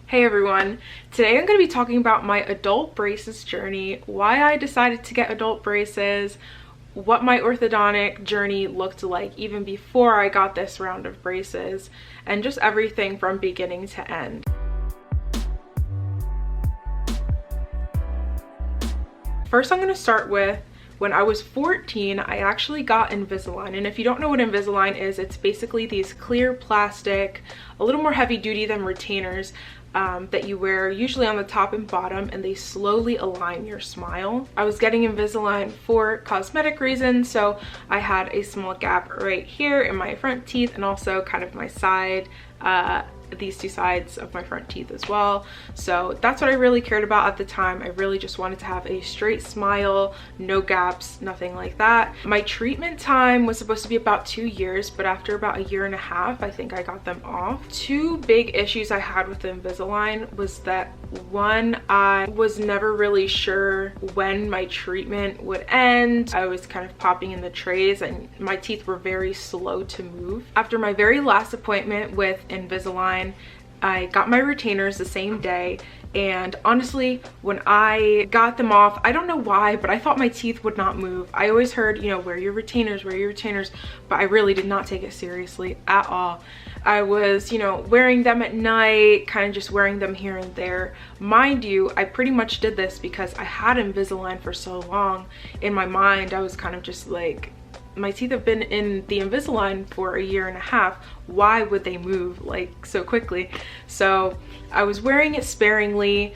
Hey everyone, today I'm going to be talking about my adult braces journey, why I decided to get adult braces, what my orthodontic journey looked like even before I got this round of braces, and just everything from beginning to end. First, I'm going to start with when I was 14, I actually got Invisalign. And if you don't know what Invisalign is, it's basically these clear plastic, a little more heavy duty than retainers, that you wear usually on the top and bottom, and they slowly align your smile. I was getting Invisalign for cosmetic reasons, so I had a small gap right here in my front teeth and also kind of my side, these two sides of my front teeth as well. So that's what I really cared about at the time. I really just wanted to have a straight smile, no gaps, nothing like that. My treatment time was supposed to be about 2 years, but after about 1.5 years, I think I got them off. Two big issues I had with the Invisalign was that one, I was never really sure when my treatment would end. I was kind of popping in the trays and my teeth were very slow to move. After my very last appointment with Invisalign, I got my retainers the same day, and honestly, when I got them off, I don't know why, but I thought my teeth would not move. I always heard, you know, wear your retainers, but I really did not take it seriously at all. I was, you know, wearing them at night, kind of just wearing them here and there. Mind you, I pretty much did this because I had Invisalign for so long. In my mind, I was kind of just like, my teeth have been in the Invisalign for 1.5 years. Why would they move like so quickly? So I was wearing it sparingly,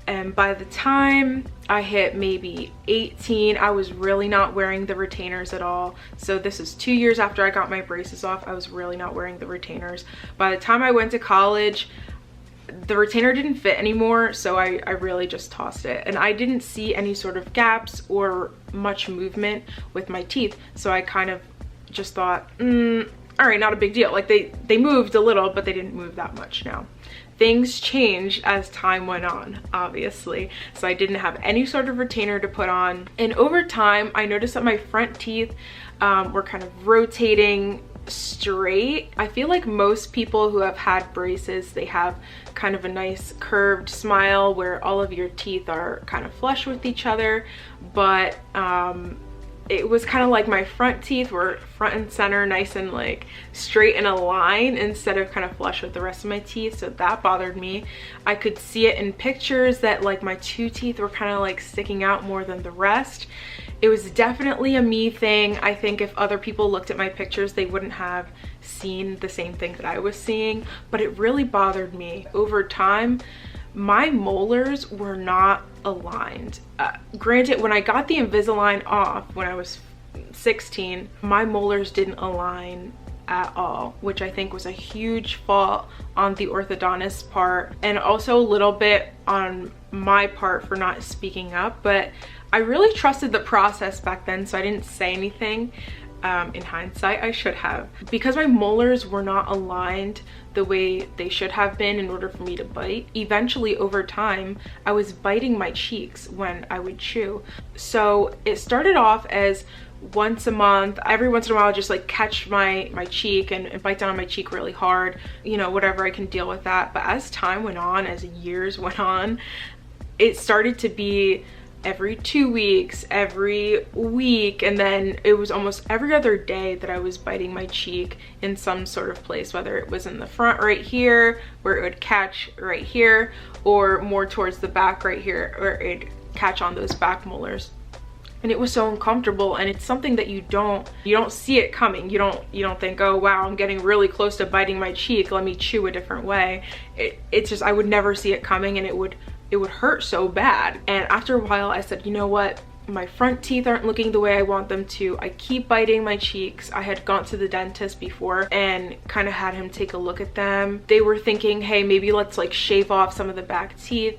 and by the time I hit maybe 18, I was really not wearing the retainers at all. So this is 2 years after I got my braces off. I was really not wearing the retainers. By the time I went to college, the retainer didn't fit anymore, so I really just tossed it, and I didn't see any sort of gaps or much movement with my teeth, so I kind of just thought, all right, not a big deal. Like they moved a little, but they didn't move that much. Now things changed as time went on, obviously, so I didn't have any sort of retainer to put on, and over time I noticed that my front teeth were kind of rotating straight. I feel like most people who have had braces, they have kind of a nice curved smile where all of your teeth are kind of flush with each other, but it was kind of like my front teeth were front and center, nice and like straight in a line instead of kind of flush with the rest of my teeth, so that bothered me. I could see it in pictures that like my 2 teeth were kind of like sticking out more than the rest. It was definitely a me thing. I think if other people looked at my pictures, they wouldn't have seen the same thing that I was seeing, but it really bothered me. Over time, my molars were not aligned. Granted, when I got the Invisalign off when I was 16, my molars didn't align at all, which I think was a huge fault on the orthodontist's part, and also a little bit on my part for not speaking up, but I really trusted the process back then, so I didn't say anything. In hindsight, I should have. Because my molars were not aligned the way they should have been in order for me to bite, eventually over time, I was biting my cheeks when I would chew. So it started off as once a month, every once in a while, just like catch my cheek and bite down on my cheek really hard, you know, whatever, I can deal with that. But as time went on, as years went on, it started to be every 2 weeks, every week, and then it was almost every other day that I was biting my cheek in some sort of place, whether it was in the front right here where it would catch right here, or more towards the back right here where it'd catch on those back molars. And it was so uncomfortable, and it's something that you don't see it coming. You don't think, oh wow, I'm getting really close to biting my cheek, let me chew a different way. It's just, I would never see it coming, and it would hurt so bad. And after a while I said, you know what, my front teeth aren't looking the way I want them to. I keep biting my cheeks. I had gone to the dentist before and kind of had him take a look at them. They were thinking, hey, maybe let's like shave off some of the back teeth.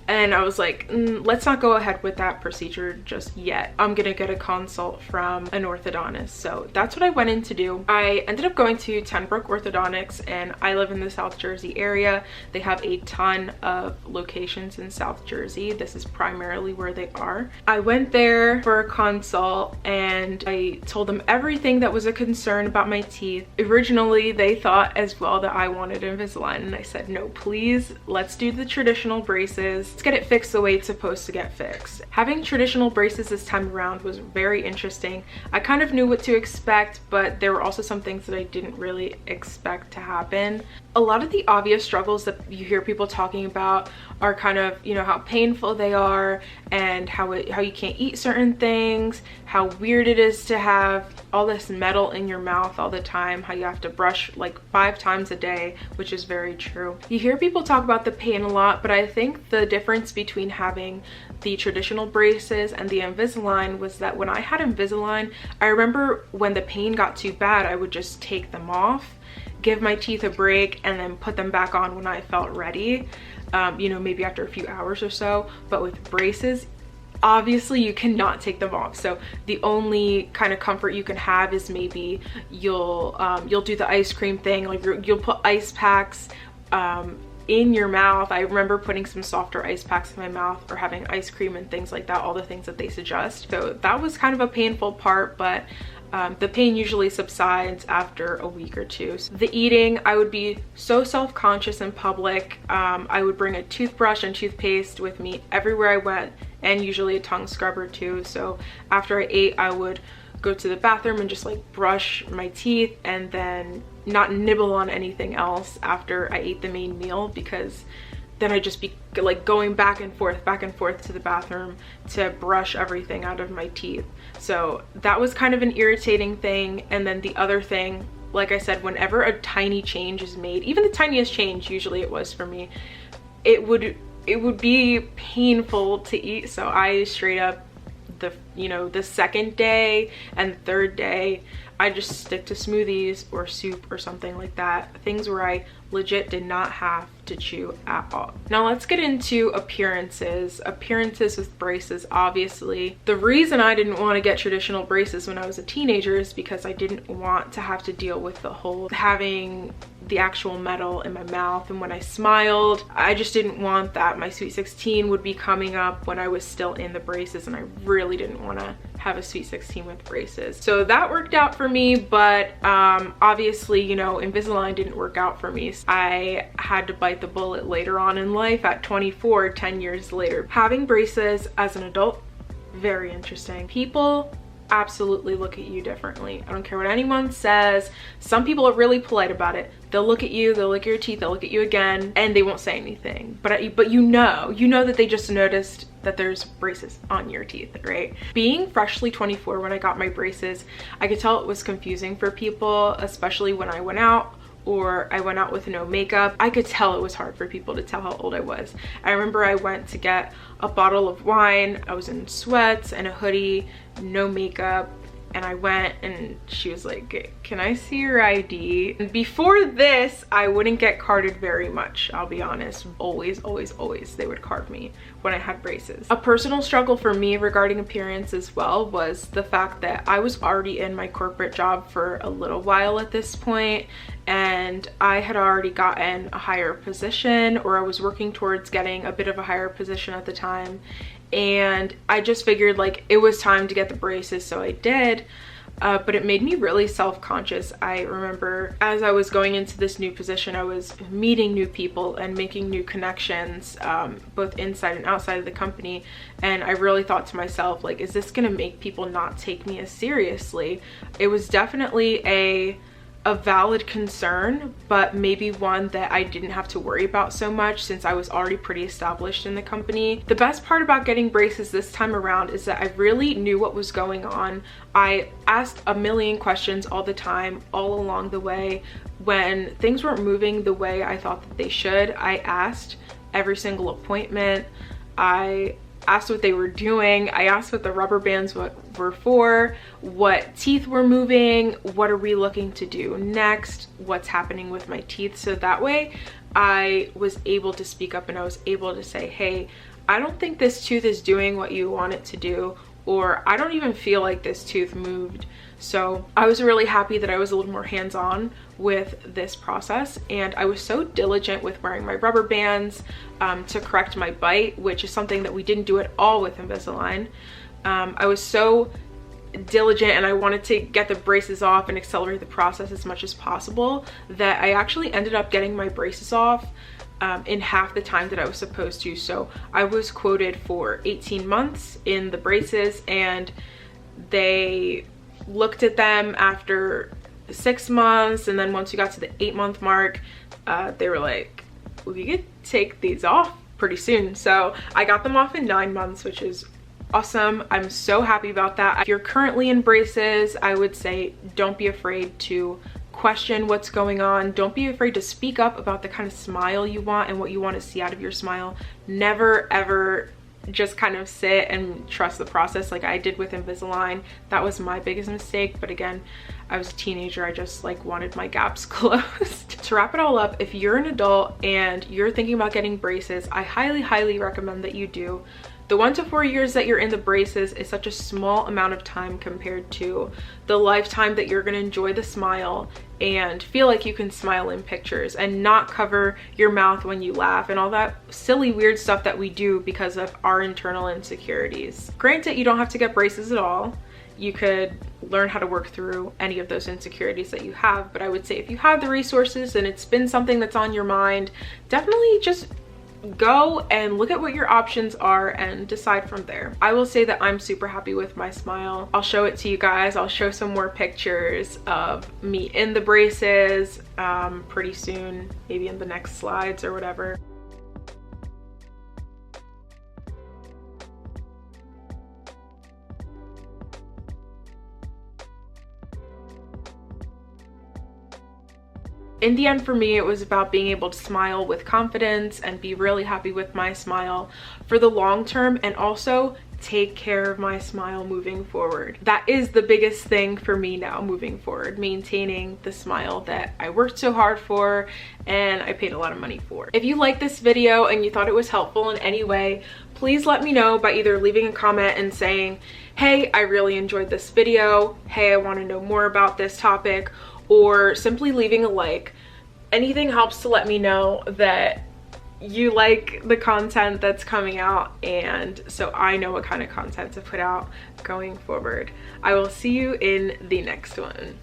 And I was like, let's not go ahead with that procedure just yet. I'm gonna get a consult from an orthodontist. So that's what I went in to do. I ended up going to Tenbrook Orthodontics, and I live in the South Jersey area. They have a ton of locations in South Jersey. This is primarily where they are. I went there for a consult and I told them everything that was a concern about my teeth. Originally, they thought as well that I wanted Invisalign, and I said, no, please, let's do the traditional braces. Let's get it fixed the way it's supposed to get fixed. Having traditional braces this time around was very interesting. I kind of knew what to expect, but there were also some things that I didn't really expect to happen. A lot of the obvious struggles that you hear people talking about are kind of, you know, how painful they are and how you can't eat certain things, how weird it is to have all this metal in your mouth all the time, how you have to brush like 5 times a day, which is very true. You hear people talk about the pain a lot, but I think the difference between having the traditional braces and the Invisalign was that when I had Invisalign, I remember when the pain got too bad, I would just take them off, give my teeth a break, and then put them back on when I felt ready, you know, maybe after a few hours or so. But with braces, obviously you cannot take them off, so the only kind of comfort you can have is maybe you'll do the ice cream thing, like you'll put ice packs in your mouth. I remember putting some softer ice packs in my mouth or having ice cream and things like that, all the things that they suggest. So that was kind of a painful part, but the pain usually subsides after a week or two. So the eating, I would be so self-conscious in public. I would bring a toothbrush and toothpaste with me everywhere I went, and usually a tongue scrubber too. So after I ate, I would go to the bathroom and just like brush my teeth and then not nibble on anything else after I ate the main meal, because then I'd just be like going back and forth to the bathroom to brush everything out of my teeth. So that was kind of an irritating thing. And then the other thing, like I said, whenever a tiny change is made, even the tiniest change, usually it was for me, it would be painful to eat. So I straight up, the second day and the third day, I just stick to smoothies or soup or something like that. Things where I legit did not have to chew at all. Now let's get into appearances. Appearances with braces, obviously. The reason I didn't want to get traditional braces when I was a teenager is because I didn't want to have to deal with the whole having the actual metal in my mouth, and when I smiled, I just didn't want that. My sweet 16 would be coming up when I was still in the braces, and I really didn't want to have a sweet 16 with braces. So that worked out for me, but obviously, you know, Invisalign didn't work out for me. I had to bite the bullet later on in life at 24, 10 years later. Having braces as an adult, very interesting. People absolutely look at you differently. I don't care what anyone says. Some people are really polite about it. They'll look at you, they'll look at your teeth, they'll look at you again, and they won't say anything. But you know that they just noticed that there's braces on your teeth, right? Being freshly 24 when I got my braces, I could tell it was confusing for people, especially when I went out or I went out with no makeup. I could tell it was hard for people to tell how old I was. I remember I went to get a bottle of wine. I was in sweats and a hoodie, no makeup, and I went and she was like, can I see your ID? And before this, I wouldn't get carded very much, I'll be honest. Always they would card me when I had braces. A personal struggle for me regarding appearance as well was the fact that I was already in my corporate job for a little while at this point, and I had already gotten a higher position, or I was working towards getting a bit of a higher position at the time, and I just figured like it was time to get the braces, so I did. But it made me really self-conscious. I remember as I was going into this new position, I was meeting new people and making new connections, both inside and outside of the company, and I really thought to myself, like, is this gonna make people not take me as seriously? It was definitely a valid concern, but maybe one that I didn't have to worry about so much since I was already pretty established in the company. The best part about getting braces this time around is that I really knew what was going on. I asked a million questions all the time, all along the way. When things weren't moving the way I thought that they should, I asked every single appointment. I asked what they were doing. I asked what the rubber bands were for, what teeth were moving, what are we looking to do next, what's happening with my teeth. So that way I was able to speak up and I was able to say, hey, I don't think this tooth is doing what you want it to do, or I don't even feel like this tooth moved. So I was really happy that I was a little more hands-on with this process, and I was so diligent with wearing my rubber bands to correct my bite, which is something that we didn't do at all with Invisalign. I was so diligent, and I wanted to get the braces off and accelerate the process as much as possible, that I actually ended up getting my braces off in half the time that I was supposed to. So I was quoted for 18 months in the braces, and they looked at them after 6 months, and then once we got to the 8-month mark, they were like, we could take these off pretty soon. So I got them off in 9 months, which is awesome. I'm so happy about that. If you're currently in braces, I would say don't be afraid to question what's going on. Don't be afraid to speak up about the kind of smile you want and what you want to see out of your smile. Never ever just kind of sit and trust the process like I did with Invisalign. That was my biggest mistake, but again, I was a teenager. I just like wanted my gaps closed. To wrap it all up, if you're an adult and you're thinking about getting braces, I highly recommend that you do. The 1 to 4 years that you're in the braces is such a small amount of time compared to the lifetime that you're going to enjoy the smile and feel like you can smile in pictures and not cover your mouth when you laugh and all that silly weird stuff that we do because of our internal insecurities. Granted, you don't have to get braces at all. You could learn how to work through any of those insecurities that you have, but I would say if you have the resources and it's been something that's on your mind, definitely just go and look at what your options are and decide from there. I will say that I'm super happy with my smile. I'll show it to you guys. I'll show some more pictures of me in the braces pretty soon, maybe in the next slides or whatever. In the end, for me, it was about being able to smile with confidence and be really happy with my smile for the long term, and also take care of my smile moving forward. That is the biggest thing for me now moving forward, maintaining the smile that I worked so hard for and I paid a lot of money for. If you liked this video and you thought it was helpful in any way, please let me know by either leaving a comment and saying, hey, I really enjoyed this video, hey, I want to know more about this topic, or simply leaving a like. Anything helps to let me know that you like the content that's coming out, and so I know what kind of content to put out going forward. I will see you in the next one.